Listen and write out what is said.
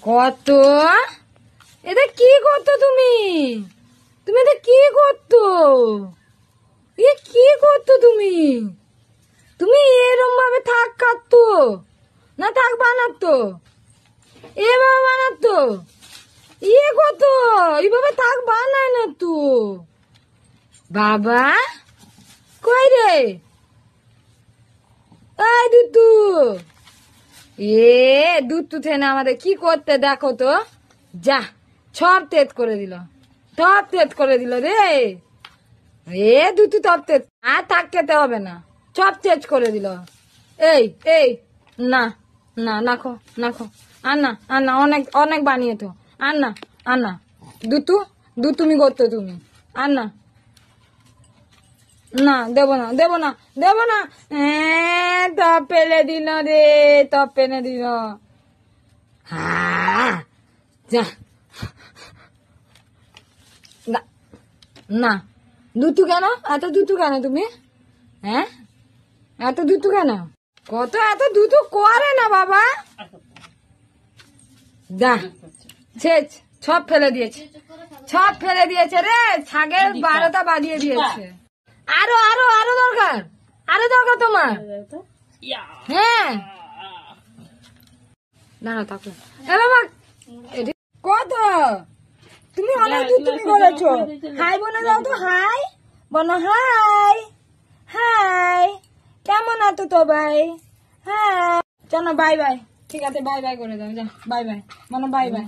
কত? এটা কি করতো তুমি? তুমি এটা কি করতো? এ কি করতো তুমি? তুমি এরম ভাবে থাক কাটতো না থাক বানাতো? এভাবে বানাতো? ইয়ে কত এইভাবে থাক বানায় না তো বাবা। কই রে এই দুতু? দুতু থেনে আমাদের কি করতে দেখো তো। যা সব তেজ করে দিল, সব তেজ করে দিল রে। দুতু সব তেজ আর থাক খেতে হবে না, সব তেজ করে দিল। এই এই না না নাখো নাখো, আর না আর না, অনেক অনেক বানিয়ে তো। আর না আর না দুতু, তুমি করতো তুমি। আর না না, দেবো না দেবো না দেবো না। টপ ফেলে দিল রে, টপ ফেলে দিল। যা না দুতু কেন, এত দুতু কেন তুমি? হ্যাঁ এত দুতু কেন? কত এত দুতু করে না বাবা। যা শেষ, সব ফেলে দিয়েছে, সব ফেলে দিয়েছে রে। ছাগের 12টা বাজিয়ে দিয়েছে। আরো আরো আরো দরকার, আরো দরকার তোমার? হ্যাঁ দাঁড়া থাকো। বাবা কত তুমি অনেক দূর তুমি করেছো। হাই বলে দাও তো, হাই বলো, হাই হাই, কেমন আছো তো ভাই? হ্যাঁ চলো বাই বাই, ঠিক আছে বাই বাই করে দাও, যা বাই বাই, মানে বাই বাই।